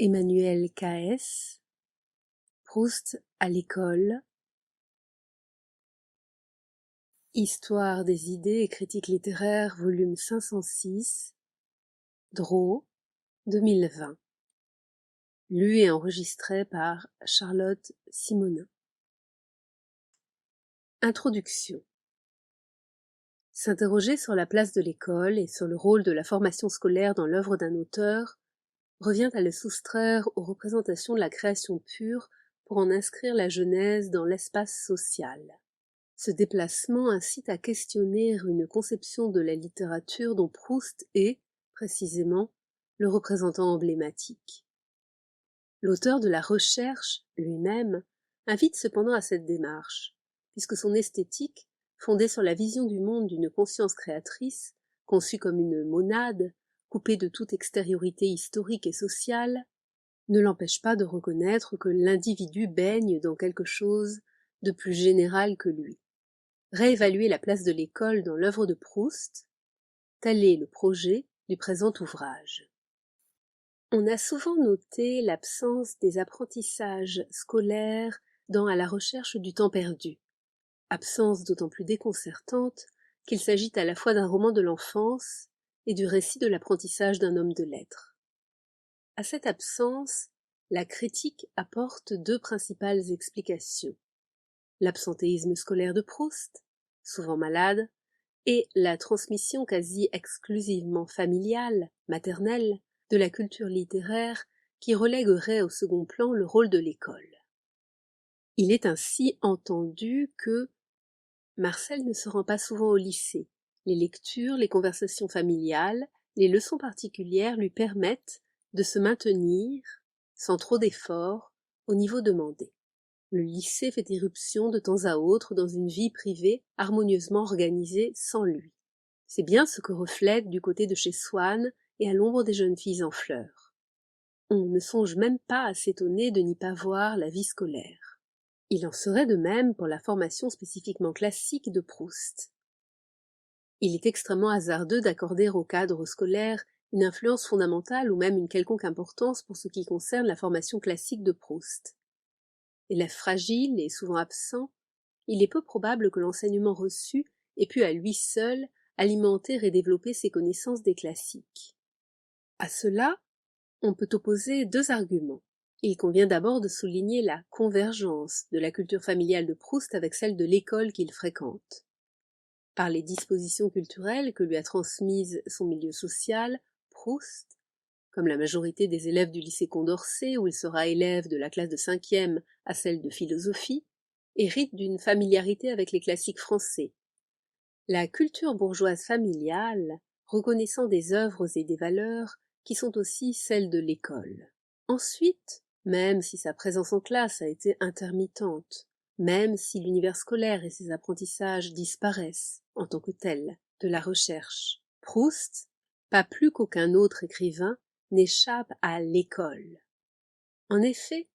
Emmanuel K.S. Proust à l'école. Histoire des idées et critique littéraire, volume 506, Draw, 2020. Lu et enregistré par Charlotte Simonin. Introduction. S'interroger sur la place de l'école et sur le rôle de la formation scolaire dans l'œuvre d'un auteur revient à le soustraire aux représentations de la création pure pour en inscrire la genèse dans l'espace social. Ce déplacement incite à questionner une conception de la littérature dont Proust est, précisément, le représentant emblématique. L'auteur de la recherche, lui-même, invite cependant à cette démarche, puisque son esthétique, fondée sur la vision du monde d'une conscience créatrice, conçue comme une monade, coupée de toute extériorité historique et sociale, ne l'empêche pas de reconnaître que l'individu baigne dans quelque chose de plus général que lui. Réévaluer la place de l'école dans l'œuvre de Proust, tel est le projet du présent ouvrage. On a souvent noté l'absence des apprentissages scolaires dans À la recherche du temps perdu, absence d'autant plus déconcertante qu'il s'agit à la fois d'un roman de l'enfance et du récit de l'apprentissage d'un homme de lettres. À cette absence, la critique apporte deux principales explications. L'absentéisme scolaire de Proust, souvent malade, et la transmission quasi exclusivement familiale, maternelle, de la culture littéraire qui relèguerait au second plan le rôle de l'école. Il est ainsi entendu que Marcel ne se rend pas souvent au lycée. Les lectures, les conversations familiales, les leçons particulières lui permettent de se maintenir, sans trop d'efforts, au niveau demandé. Le lycée fait irruption de temps à autre dans une vie privée harmonieusement organisée sans lui. C'est bien ce que reflète du côté de chez Swann et à l'ombre des jeunes filles en fleurs. On ne songe même pas à s'étonner de n'y pas voir la vie scolaire. Il en serait de même pour la formation spécifiquement classique de Proust. Il est extrêmement hasardeux d'accorder au cadre scolaire une influence fondamentale ou même une quelconque importance pour ce qui concerne la formation classique de Proust. Élève fragile et souvent absent, il est peu probable que l'enseignement reçu ait pu à lui seul alimenter et développer ses connaissances des classiques. À cela, on peut opposer deux arguments. Il convient d'abord de souligner la convergence de la culture familiale de Proust avec celle de l'école qu'il fréquente. Par les dispositions culturelles que lui a transmises son milieu social, Proust, comme la majorité des élèves du lycée Condorcet où il sera élève de la classe de 5e à celle de philosophie, hérite d'une familiarité avec les classiques français. La culture bourgeoise familiale, reconnaissant des œuvres et des valeurs qui sont aussi celles de l'école. Ensuite, même si sa présence en classe a été intermittente, même si l'univers scolaire et ses apprentissages disparaissent, en tant que tels, de la recherche, Proust, pas plus qu'aucun autre écrivain, n'échappe à l'école. En effet,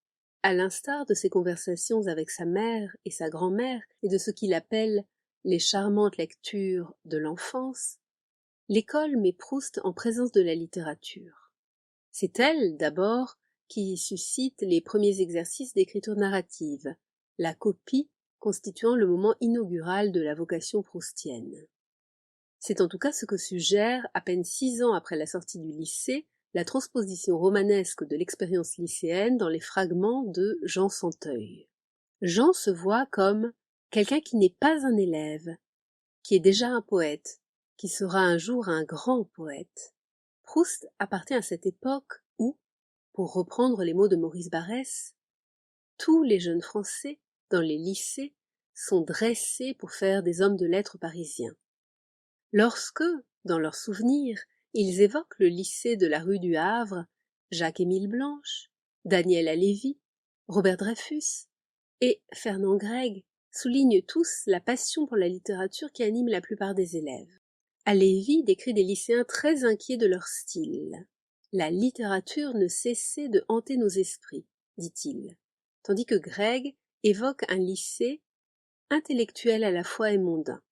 à l'instar de ses conversations avec sa mère et sa grand-mère et de ce qu'il appelle les charmantes lectures de l'enfance, l'école met Proust en présence de la littérature. C'est elle, d'abord, qui suscite les premiers exercices d'écriture narrative, la copie constituant le moment inaugural de la vocation proustienne. C'est en tout cas ce que suggère, à peine 6 ans après la sortie du lycée, la transposition romanesque de l'expérience lycéenne dans les fragments de Jean Santeuil. Jean se voit comme quelqu'un qui n'est pas un élève, qui est déjà un poète, qui sera un jour un grand poète. Proust appartient à cette époque où, pour reprendre les mots de Maurice Barrès, tous les jeunes Français, dans les lycées, sont dressés pour faire des hommes de lettres parisiens. Lorsque, dans leurs souvenirs, ils évoquent le lycée de la rue du Havre, Jacques-Émile Blanche, Daniel Halévy, Robert Dreyfus et Fernand Gregg soulignent tous la passion pour la littérature qui anime la plupart des élèves. Halévy décrit des lycéens très inquiets de leur style. La littérature ne cessait de hanter nos esprits, dit-il, tandis que Gregg évoque un lycée intellectuel à la fois et mondain.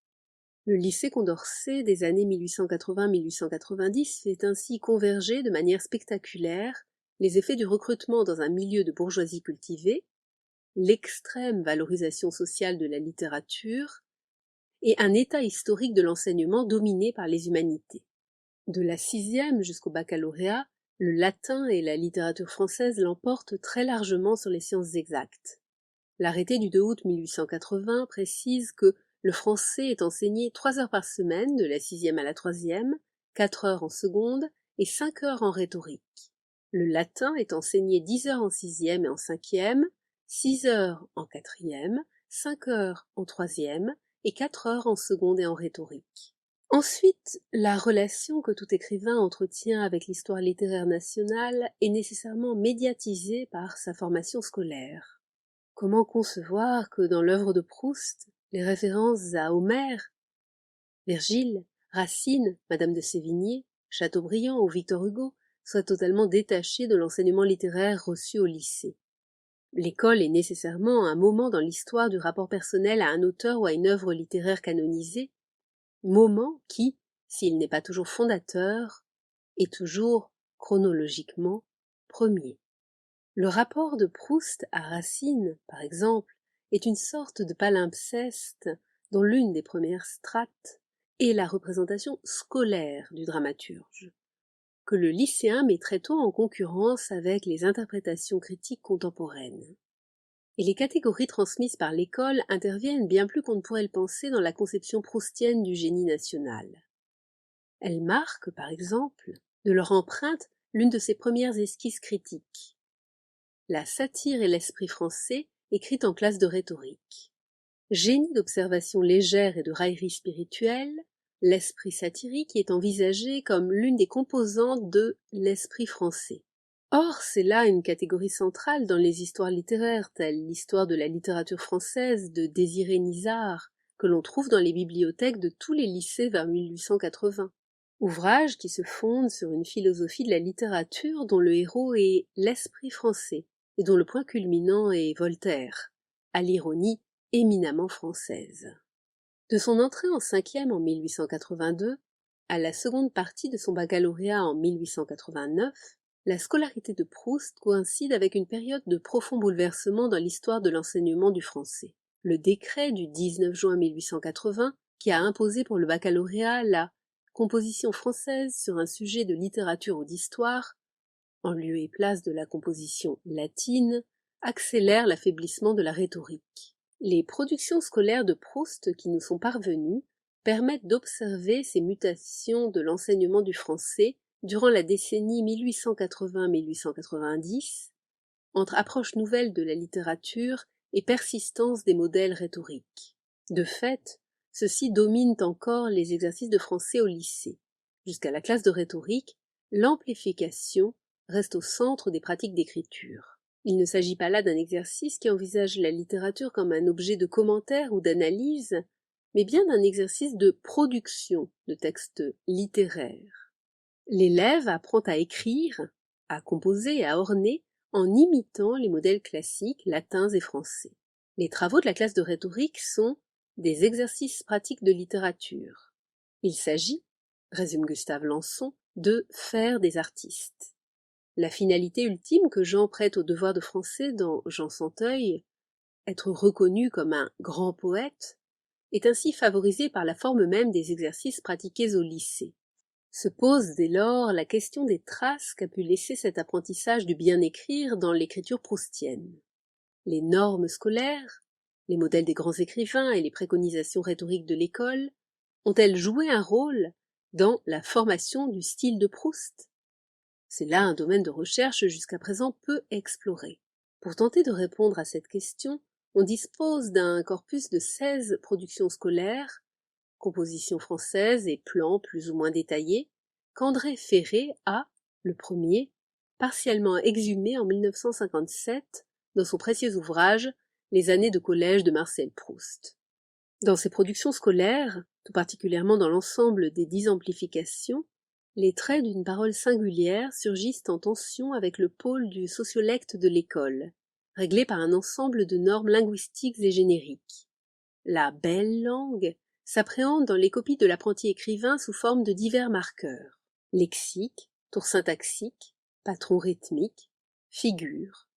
Le lycée Condorcet des années 1880-1890 fait ainsi converger de manière spectaculaire les effets du recrutement dans un milieu de bourgeoisie cultivée, l'extrême valorisation sociale de la littérature et un état historique de l'enseignement dominé par les humanités. De la 6e jusqu'au baccalauréat, le latin et la littérature française l'emportent très largement sur les sciences exactes. L'arrêté du 2 août 1880 précise que le français est enseigné 3 heures par semaine, de la 6e à la 3e, 4 heures en seconde et 5 heures en rhétorique. Le latin est enseigné 10 heures en 6e et en 5e, 6 heures en 4e, 5 heures en 3e et 4 heures en seconde et en rhétorique. Ensuite, la relation que tout écrivain entretient avec l'histoire littéraire nationale est nécessairement médiatisée par sa formation scolaire. Comment concevoir que dans l'œuvre de Proust, les références à Homère, Virgile, Racine, Madame de Sévigné, Chateaubriand ou Victor Hugo soient totalement détachées de l'enseignement littéraire reçu au lycée? L'école est nécessairement un moment dans l'histoire du rapport personnel à un auteur ou à une œuvre littéraire canonisée, moment qui, s'il n'est pas toujours fondateur, est toujours, chronologiquement, premier. Le rapport de Proust à Racine, par exemple, est une sorte de palimpseste dont l'une des premières strates est la représentation scolaire du dramaturge, que le lycéen met très tôt en concurrence avec les interprétations critiques contemporaines. Et les catégories transmises par l'école interviennent bien plus qu'on ne pourrait le penser dans la conception proustienne du génie national. Elles marquent, par exemple, de leur empreinte l'une de ses premières esquisses critiques, la satire et l'esprit français, écrite en classe de rhétorique. Génie d'observation légère et de raillerie spirituelle, l'esprit satirique est envisagé comme l'une des composantes de l'esprit français. Or, c'est là une catégorie centrale dans les histoires littéraires, telles l'histoire de la littérature française de Désiré Nisard, que l'on trouve dans les bibliothèques de tous les lycées vers 1880. Ouvrage qui se fonde sur une philosophie de la littérature dont le héros est l'esprit français, et dont le point culminant est Voltaire, à l'ironie éminemment française. De son entrée en 5e en 1882, à la seconde partie de son baccalauréat en 1889, la scolarité de Proust coïncide avec une période de profond bouleversement dans l'histoire de l'enseignement du français. Le décret du 19 juin 1880, qui a imposé pour le baccalauréat la composition française sur un sujet de littérature ou d'histoire, en lieu et place de la composition latine, accélère l'affaiblissement de la rhétorique. Les productions scolaires de Proust qui nous sont parvenues permettent d'observer ces mutations de l'enseignement du français durant la décennie 1880-1890, entre approche nouvelle de la littérature et persistance des modèles rhétoriques. De fait, ceux-ci dominent encore les exercices de français au lycée. Jusqu'à la classe de rhétorique, l'amplification reste au centre des pratiques d'écriture. Il ne s'agit pas là d'un exercice qui envisage la littérature comme un objet de commentaire ou d'analyse, mais bien d'un exercice de production de textes littéraires. L'élève apprend à écrire, à composer et à orner en imitant les modèles classiques latins et français. Les travaux de la classe de rhétorique sont des exercices pratiques de littérature. Il s'agit, résume Gustave Lançon, de faire des artistes. La finalité ultime que Jean prête au devoir de français dans Jean Santeuil, être reconnu comme un grand poète, est ainsi favorisée par la forme même des exercices pratiqués au lycée. Se pose dès lors la question des traces qu'a pu laisser cet apprentissage du bien écrire dans l'écriture proustienne. Les normes scolaires, les modèles des grands écrivains et les préconisations rhétoriques de l'école ont-elles joué un rôle dans la formation du style de Proust? C'est là un domaine de recherche jusqu'à présent peu exploré. Pour tenter de répondre à cette question, on dispose d'un corpus de 16 productions scolaires, compositions françaises et plans plus ou moins détaillés, qu'André Ferré a, le premier, partiellement exhumé en 1957 dans son précieux ouvrage Les années de collège de Marcel Proust. Dans ces productions scolaires, tout particulièrement dans l'ensemble des 10 amplifications, les traits d'une parole singulière surgissent en tension avec le pôle du sociolecte de l'école, réglé par un ensemble de normes linguistiques et génériques. La belle langue s'appréhende dans les copies de l'apprenti écrivain sous forme de divers marqueurs: lexique, tour syntaxique, patron rythmique, figure.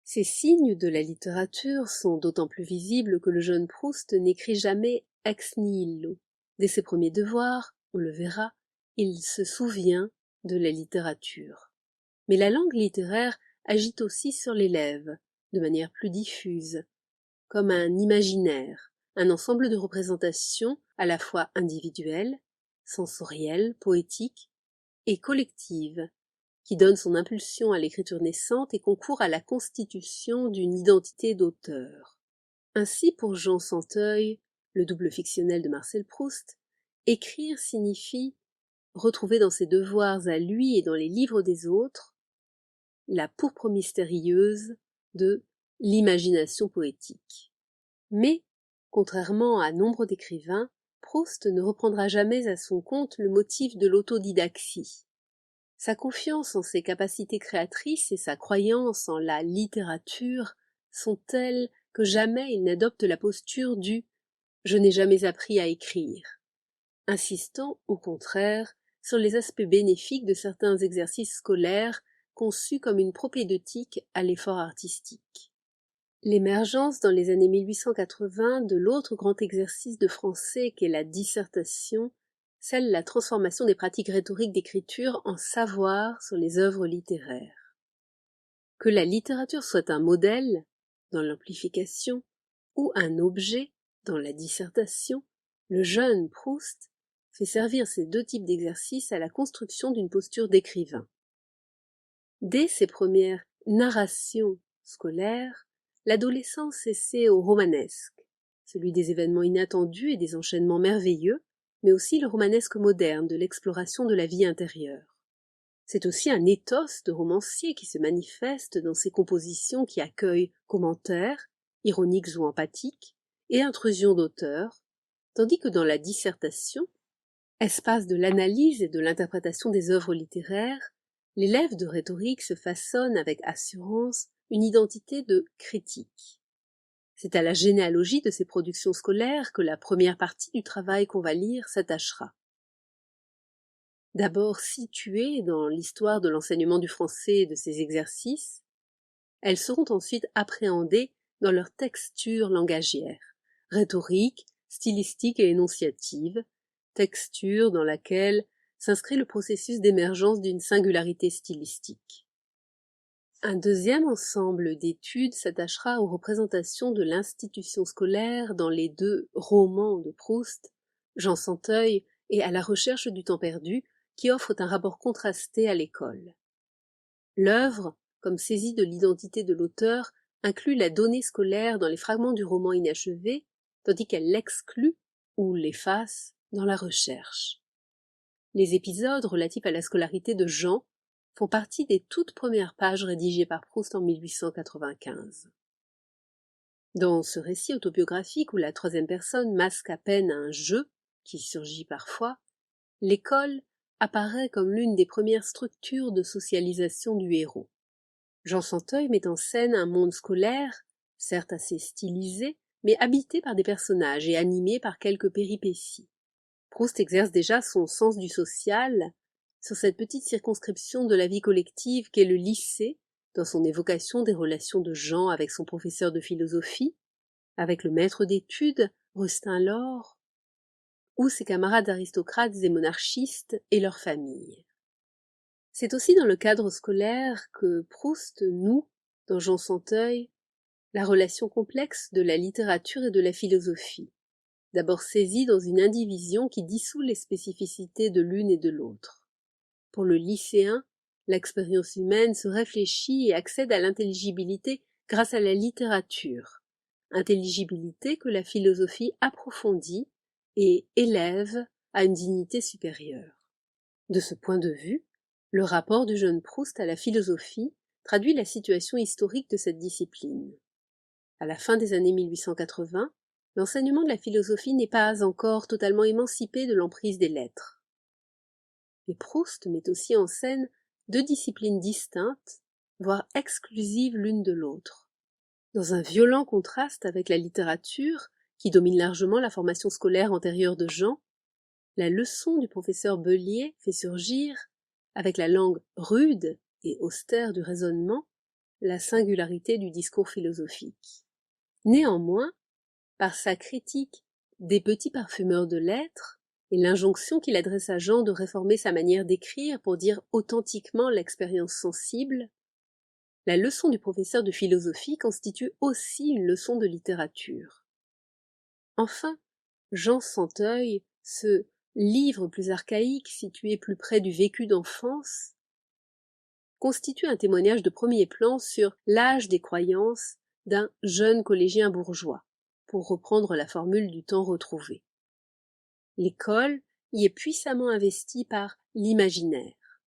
Ces signes de la littérature sont d'autant plus visibles que le jeune Proust n'écrit jamais ex nihilo. Dès ses premiers devoirs, on le verra, il se souvient de la littérature. Mais la langue littéraire agite aussi sur l'élève, de manière plus diffuse, comme un imaginaire, un ensemble de représentations à la fois individuelles, sensorielles, poétiques et collectives, qui donne son impulsion à l'écriture naissante et concourt à la constitution d'une identité d'auteur. Ainsi, pour Jean Santeuil, le double fictionnel de Marcel Proust, écrire signifie retrouver dans ses devoirs à lui et dans les livres des autres la pourpre mystérieuse de l'imagination poétique. Mais, contrairement à nombre d'écrivains, Proust ne reprendra jamais à son compte le motif de l'autodidaxie. Sa confiance en ses capacités créatrices et sa croyance en la littérature sont telles que jamais il n'adopte la posture du « je n'ai jamais appris à écrire », insistant, au contraire, sur les aspects bénéfiques de certains exercices scolaires conçus comme une propédeutique à l'effort artistique. L'émergence dans les années 1880 de l'autre grand exercice de français qu'est la dissertation scelle la transformation des pratiques rhétoriques d'écriture en savoir sur les œuvres littéraires. Que la littérature soit un modèle, dans l'amplification, ou un objet, dans la dissertation, le jeune Proust fait servir ces deux types d'exercices à la construction d'une posture d'écrivain. Dès ses premières narrations scolaires, l'adolescent s'essaie au romanesque, celui des événements inattendus et des enchaînements merveilleux, mais aussi le romanesque moderne de l'exploration de la vie intérieure. C'est aussi un ethos de romancier qui se manifeste dans ses compositions qui accueillent commentaires, ironiques ou empathiques, et intrusions d'auteurs, tandis que dans la dissertation, espace de l'analyse et de l'interprétation des œuvres littéraires, l'élève de rhétorique se façonne avec assurance une identité de critique. C'est à la généalogie de ses productions scolaires que la première partie du travail qu'on va lire s'attachera. D'abord situées dans l'histoire de l'enseignement du français et de ses exercices, elles seront ensuite appréhendées dans leur texture langagière, rhétorique, stylistique et énonciative, texture dans laquelle s'inscrit le processus d'émergence d'une singularité stylistique. Un deuxième ensemble d'études s'attachera aux représentations de l'institution scolaire dans les deux romans de Proust, Jean Santeuil et À la recherche du temps perdu, qui offrent un rapport contrasté à l'école. L'œuvre, comme saisie de l'identité de l'auteur, inclut la donnée scolaire dans les fragments du roman inachevé, tandis qu'elle l'exclut ou l'efface dans la recherche. Les épisodes relatifs à la scolarité de Jean font partie des toutes premières pages rédigées par Proust en 1895. Dans ce récit autobiographique où la troisième personne masque à peine un jeu, qui surgit parfois, l'école apparaît comme l'une des premières structures de socialisation du héros. Jean Santeuil met en scène un monde scolaire, certes assez stylisé, mais habité par des personnages et animé par quelques péripéties. Proust exerce déjà son sens du social sur cette petite circonscription de la vie collective qu'est le lycée, dans son évocation des relations de Jean avec son professeur de philosophie, avec le maître d'études, Rustin Lor, ou ses camarades aristocrates et monarchistes et leurs familles. C'est aussi dans le cadre scolaire que Proust noue, dans Jean Santeuil, la relation complexe de la littérature et de la philosophie, d'abord saisie dans une indivision qui dissout les spécificités de l'une et de l'autre. Pour le lycéen, l'expérience humaine se réfléchit et accède à l'intelligibilité grâce à la littérature, intelligibilité que la philosophie approfondit et élève à une dignité supérieure. De ce point de vue, le rapport du jeune Proust à la philosophie traduit la situation historique de cette discipline. À la fin des années 1880, l'enseignement de la philosophie n'est pas encore totalement émancipé de l'emprise des lettres. Mais Proust met aussi en scène deux disciplines distinctes, voire exclusives l'une de l'autre. Dans un violent contraste avec la littérature, qui domine largement la formation scolaire antérieure de Jean, la leçon du professeur Bellier fait surgir, avec la langue rude et austère du raisonnement, la singularité du discours philosophique. Néanmoins, par sa critique des petits parfumeurs de lettres et l'injonction qu'il adresse à Jean de réformer sa manière d'écrire pour dire authentiquement l'expérience sensible, la leçon du professeur de philosophie constitue aussi une leçon de littérature. Enfin, Jean Santeuil, ce livre plus archaïque situé plus près du vécu d'enfance, constitue un témoignage de premier plan sur l'âge des croyances d'un jeune collégien bourgeois, pour reprendre la formule du temps retrouvé. L'école y est puissamment investie par l'imaginaire.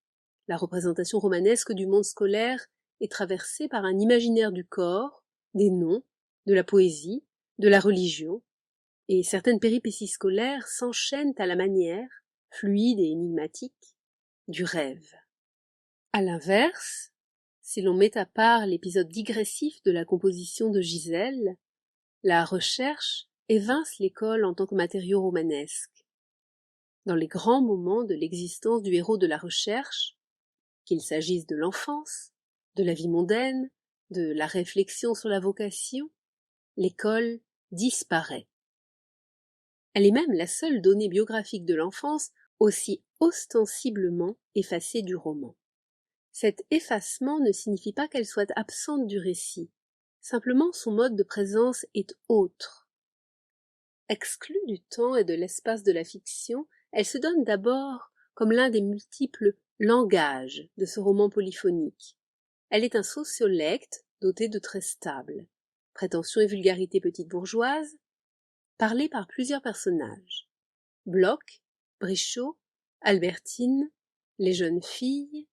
La représentation romanesque du monde scolaire est traversée par un imaginaire du corps, des noms, de la poésie, de la religion, et certaines péripéties scolaires s'enchaînent à la manière, fluide et énigmatique, du rêve. À l'inverse, si l'on met à part l'épisode digressif de la composition de Gisèle, la recherche évince l'école en tant que matériau romanesque. Dans les grands moments de l'existence du héros de la recherche, qu'il s'agisse de l'enfance, de la vie mondaine, de la réflexion sur la vocation, l'école disparaît. Elle est même la seule donnée biographique de l'enfance aussi ostensiblement effacée du roman. Cet effacement ne signifie pas qu'elle soit absente du récit, simplement son mode de présence est autre. Exclue du temps et de l'espace de la fiction, elle se donne d'abord comme l'un des multiples langages de ce roman polyphonique. Elle est un sociolecte doté de traits stables, prétention et vulgarité petite bourgeoise, parlée par plusieurs personnages. Bloch, Brichot, Albertine, les jeunes filles.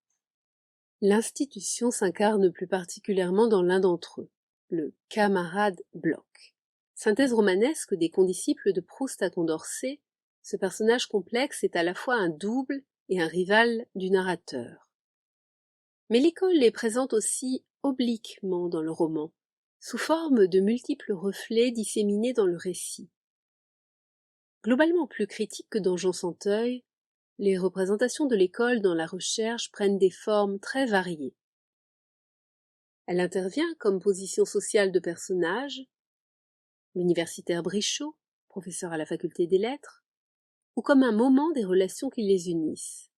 L'institution s'incarne plus particulièrement dans l'un d'entre eux, le camarade Bloch. Synthèse romanesque des condisciples de Proust à Condorcet, ce personnage complexe est à la fois un double et un rival du narrateur. Mais l'école est présente aussi obliquement dans le roman, sous forme de multiples reflets disséminés dans le récit. Globalement plus critique que dans Jean Santeuil, les représentations de l'école dans la recherche prennent des formes très variées. Elle intervient comme position sociale de personnages, l'universitaire Brichot, professeur à la faculté des lettres, ou comme un moment des relations qui les unissent.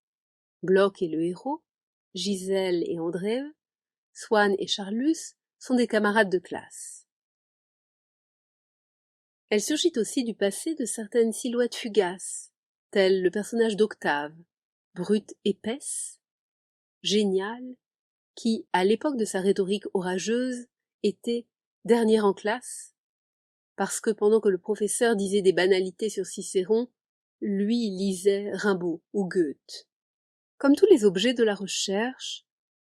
Bloch est le héros, Gisèle et Andréeux, Swann et Charlus sont des camarades de classe. Elle surgit aussi du passé de certaines silhouettes fugaces, tel le personnage d'Octave, brute épaisse, géniale, qui, à l'époque de sa rhétorique orageuse, était dernière en classe, parce que pendant que le professeur disait des banalités sur Cicéron, lui lisait Rimbaud ou Goethe. Comme tous les objets de la recherche,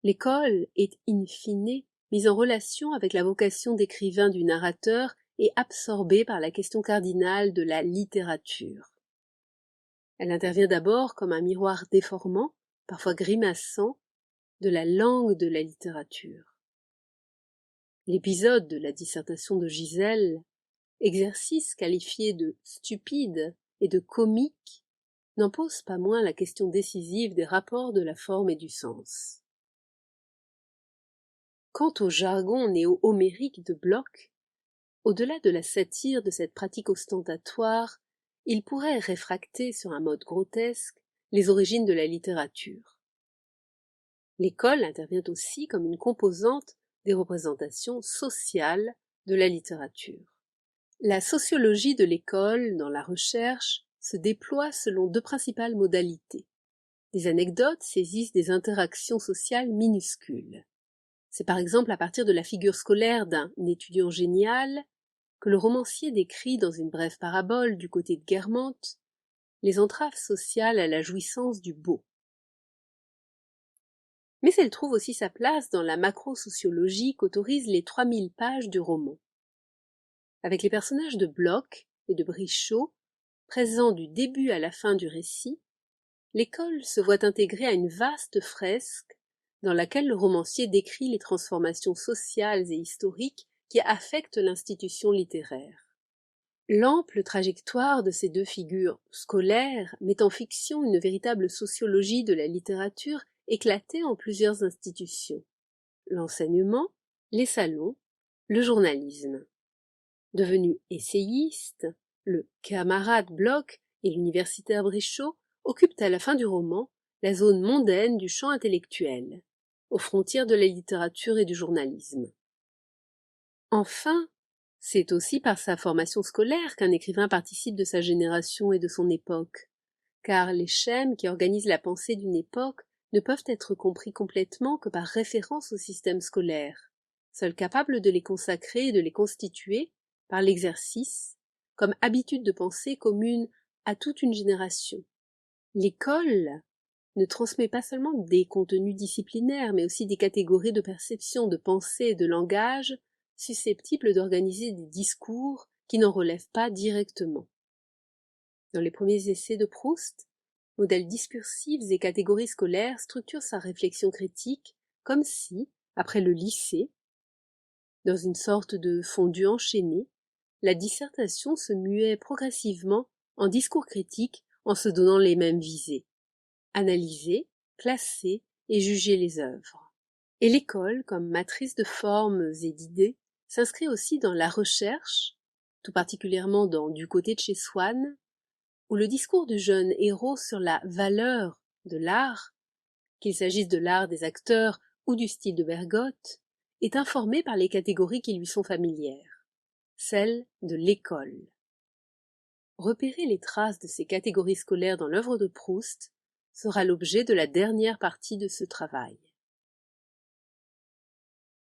l'école est in fine mise en relation avec la vocation d'écrivain du narrateur et absorbée par la question cardinale de la littérature. Elle intervient d'abord comme un miroir déformant, parfois grimaçant, de la langue de la littérature. L'épisode de la dissertation de Gisèle, exercice qualifié de stupide et de comique, n'en pose pas moins la question décisive des rapports de la forme et du sens. Quant au jargon néo-homérique de Bloch, au-delà de la satire de cette pratique ostentatoire, il pourrait réfracter sur un mode grotesque les origines de la littérature. L'école intervient aussi comme une composante des représentations sociales de la littérature. La sociologie de l'école, dans la recherche, se déploie selon deux principales modalités. Des anecdotes saisissent des interactions sociales minuscules. C'est par exemple à partir de la figure scolaire d'un étudiant génial que le romancier décrit dans une brève parabole du côté de Guermantes les entraves sociales à la jouissance du beau. Mais elle trouve aussi sa place dans la macro-sociologie qu'autorisent les 3000 pages du roman. Avec les personnages de Bloch et de Brichot, présents du début à la fin du récit, l'école se voit intégrée à une vaste fresque dans laquelle le romancier décrit les transformations sociales et historiques qui affectent l'institution littéraire. L'ample trajectoire de ces deux figures scolaires met en fiction une véritable sociologie de la littérature éclatée en plusieurs institutions. L'enseignement, les salons, le journalisme. Devenu essayiste, le camarade Bloch et l'universitaire Brichot occupent à la fin du roman la zone mondaine du champ intellectuel, aux frontières de la littérature et du journalisme. Enfin, c'est aussi par sa formation scolaire qu'un écrivain participe de sa génération et de son époque, car les schèmes qui organisent la pensée d'une époque ne peuvent être compris complètement que par référence au système scolaire, seul capable de les consacrer et de les constituer, par l'exercice, comme habitude de pensée commune à toute une génération. L'école ne transmet pas seulement des contenus disciplinaires, mais aussi des catégories de perception, de pensée et de langage susceptibles d'organiser des discours qui n'en relèvent pas directement. Dans les premiers essais de Proust, modèles discursifs et catégories scolaires structurent sa réflexion critique comme si, après le lycée, dans une sorte de fondu enchaîné, la dissertation se muait progressivement en discours critique en se donnant les mêmes visées: analyser, classer et juger les œuvres. Et l'école, comme matrice de formes et d'idées, s'inscrit aussi dans la recherche, tout particulièrement dans Du côté de chez Swann, où le discours du jeune héros sur la valeur de l'art, qu'il s'agisse de l'art des acteurs ou du style de Bergotte, est informé par les catégories qui lui sont familières, celles de l'école. Repérer les traces de ces catégories scolaires dans l'œuvre de Proust sera l'objet de la dernière partie de ce travail.